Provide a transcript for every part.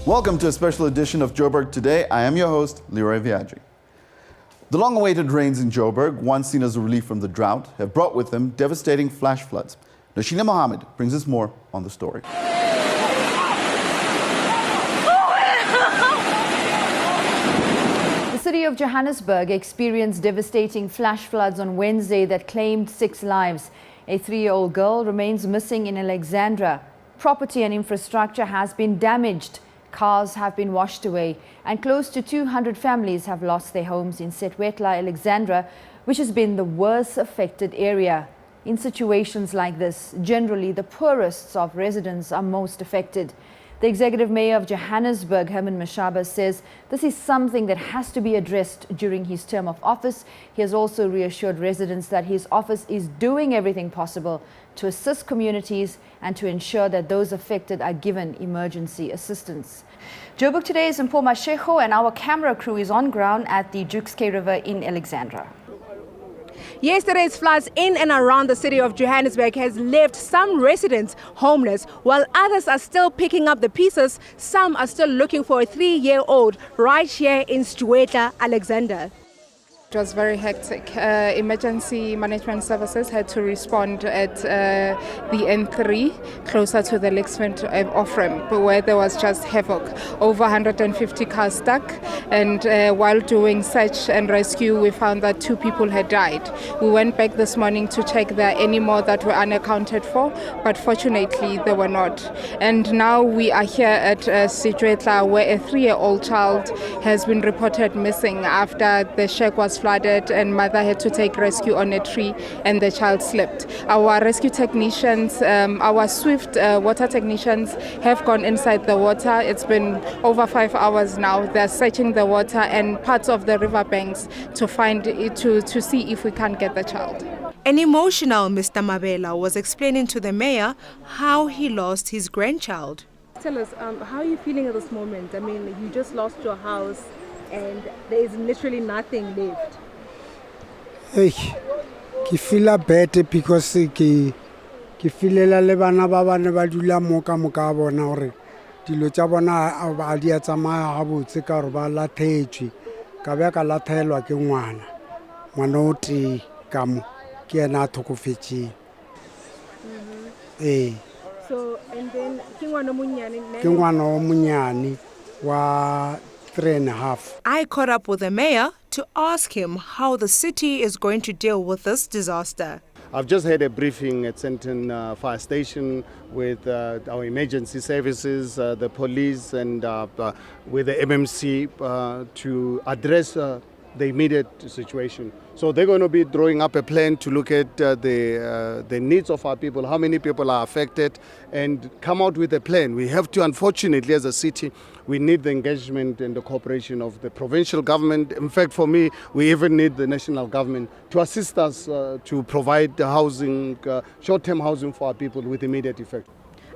Welcome to a special edition of Joburg Today. I am your host, Leroy Viaggi. The long-awaited rains in Joburg, once seen as a relief from the drought, have brought with them devastating flash floods. Nashina Mohammed brings us more on the story. The city of Johannesburg experienced devastating flash floods on Wednesday that claimed 6 lives. A 3-year-old girl remains missing in Alexandra. Property and infrastructure has been damaged. Cars have been washed away, and close to 200 families have lost their homes in Setwetla, Alexandra, which has been the worst affected area. In situations like this, generally the poorest of residents are most affected. The executive mayor of Johannesburg, Herman Mashaba, says this is something that has to be addressed during his term of office. He has also reassured residents that his office is doing everything possible to assist communities and to ensure that those affected are given emergency assistance. Joburg Today is Mpho Mashego, and our camera crew is on ground at the Joburg River in Alexandra. Yesterday's floods in and around the city of Johannesburg has left some residents homeless, while others are still picking up the pieces. Some are still looking for a 3-year-old right here in Setwetla, Alexandra. It was very hectic. Emergency management services had to respond at the N3, closer to the Lakesfront off-ramp, where there was just havoc. Over 150 cars stuck, and while doing search and rescue, we found that 2 people had died. We went back this morning to check there are any more that were unaccounted for, but fortunately they were not. And now we are here at Setwetla, where a 3-year-old child has been reported missing after the shack was flooded and mother had to take rescue on a tree and the child slipped. Our rescue technicians, our swift water technicians have gone inside the water. It's been over 5 hours now. They're searching the water and parts of the riverbanks to find it, to see if we can get the child. An emotional Mr. Mabela was explaining to the mayor how he lost his grandchild. Tell us, how are you feeling at this moment? I mean, you just lost your house and there is literally nothing left. Hey, I feel bad because I feel le bana ba bana ba dula mo ka bona hore dilo tsa bona a di a tsamaya gabotse ka gore ba lathetswe ka be ka lathelwa ke ngwana o tee ka mo ke ena a thokofetseng. So, and then ke ngwana o monyane wa 3.5. I caught up with the mayor to ask him how the city is going to deal with this disaster. I've just had a briefing at Senton Fire Station with our emergency services, the police, and with the MMC to address the immediate situation. So they're going to be drawing up a plan to look at the needs of our people, how many people are affected, and come out with a plan. We have to, unfortunately, as a city, we need the engagement and the cooperation of the provincial government. In fact, for me, we even need the national government to assist us to provide the housing, short-term housing for our people with immediate effect.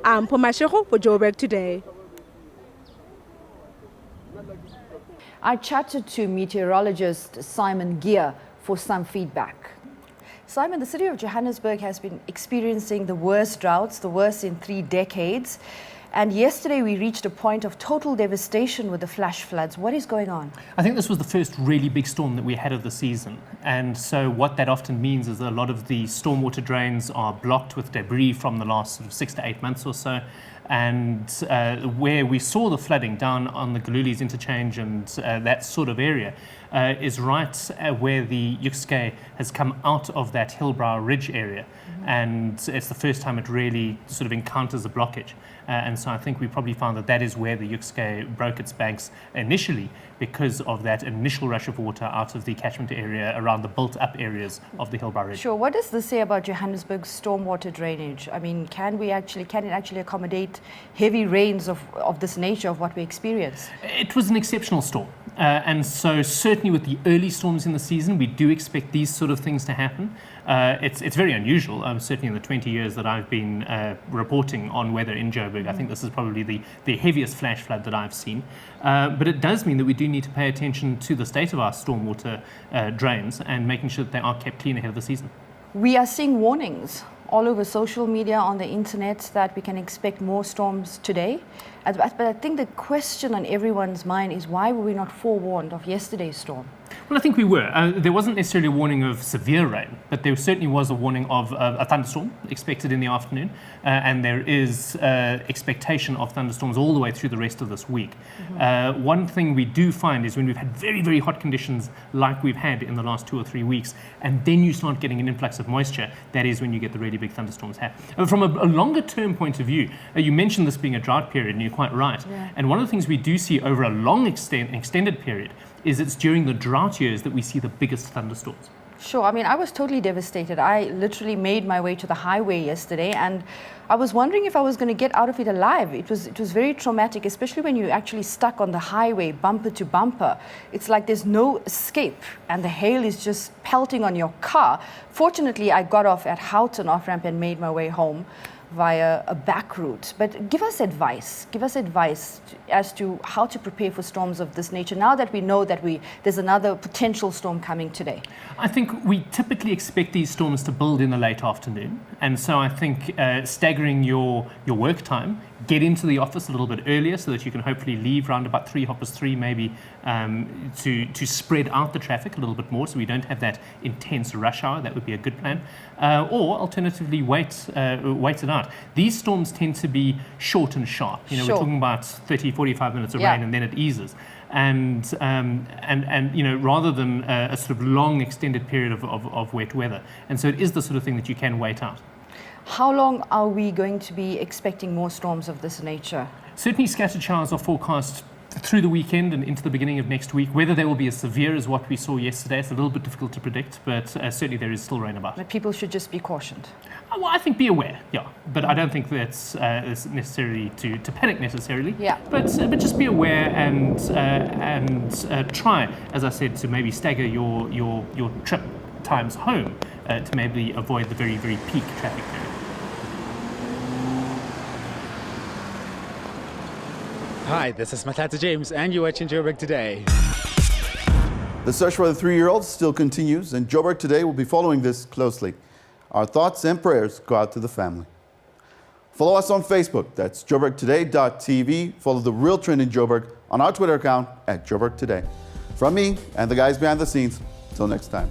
I'm Mpho Mashego for Joburg Today. I chatted to meteorologist Simon Gear for some feedback. Simon, the city of Johannesburg has been experiencing the worst droughts, the worst in 3 decades. And yesterday we reached a point of total devastation with the flash floods. What is going on? I think this was the first really big storm that we had of the season. And so what that often means is that a lot of the stormwater drains are blocked with debris from the last sort of 6 to 8 months or so. And where we saw the flooding down on the Galuli's interchange and that sort of area is right where the Joburg has come out of that Hillbrow Ridge area. And it's the first time it really sort of encounters a blockage. And so I think we probably found that that is where the Joburg broke its banks initially, because of that initial rush of water out of the catchment area around the built-up areas of the Hillbrow Ridge. Sure. What does this say about Johannesburg's stormwater drainage? I mean, can it actually accommodate heavy rains of this nature of what we experience? It was an exceptional storm. And so certainly with the early storms in the season, we do expect these sort of things to happen. It's very unusual. Certainly in the 20 years that I've been reporting on weather in Joburg, I think this is probably the heaviest flash flood that I've seen. But it does mean that we do need to pay attention to the state of our stormwater drains and making sure that they are kept clean ahead of the season. We are seeing warnings all over social media, on the internet, that we can expect more storms today. But I think the question on everyone's mind is, why were we not forewarned of yesterday's storm? Well, I think we were. There wasn't necessarily a warning of severe rain, but there certainly was a warning of a thunderstorm expected in the afternoon, and there is expectation of thunderstorms all the way through the rest of this week. One thing we do find is when we've had very, very hot conditions like we've had in the last 2 or 3 weeks, and then you start getting an influx of moisture, that is when you get the really big thunderstorms happen. From a longer term point of view, you mentioned this being a drought period, and you're quite right. Yeah. And one of the things we do see over a long extended period is it's during the drought years that we see the biggest thunderstorms. Sure. I mean, I was totally devastated. I literally made my way to the highway yesterday, and I was wondering if I was going to get out of it alive. It was very traumatic, especially when you're actually stuck on the highway, bumper to bumper. It's like there's no escape, and the hail is just pelting on your car. Fortunately, I got off at Houghton off-ramp and made my way home via a back route. But give us advice as to how to prepare for storms of this nature now that we know that there's another potential storm coming today. I think we typically expect these storms to build in the late afternoon, and so I think staggering your work time, get into the office a little bit earlier so that you can hopefully leave round about 3 maybe, to spread out the traffic a little bit more so we don't have that intense rush hour. That would be a good plan. Or alternatively, wait it out. These storms tend to be short and sharp. You know, Sure. we're talking about 30, 45 minutes of Yeah. rain and then it eases. And you know, rather than a sort of long extended period of wet weather. And so it is the sort of thing that you can wait out. How long are we going to be expecting more storms of this nature? Certainly scattered showers are forecast through the weekend and into the beginning of next week. Whether they will be as severe as what we saw yesterday, it's a little bit difficult to predict, but certainly there is still rain about. But people should just be cautioned. Well, I think be aware, yeah. But I don't think that's necessarily to panic necessarily. Yeah. But just be aware and try, as I said, to maybe stagger your trip times home to maybe avoid the very, very peak traffic period. Hi, this is Matata James, and you're watching Joburg Today. The search for the 3-year-old still continues, and Joburg Today will be following this closely. Our thoughts and prayers go out to the family. Follow us on Facebook, that's joburgtoday.tv. Follow the real trend in Joburg on our Twitter account @JoburgToday. From me and the guys behind the scenes, till next time.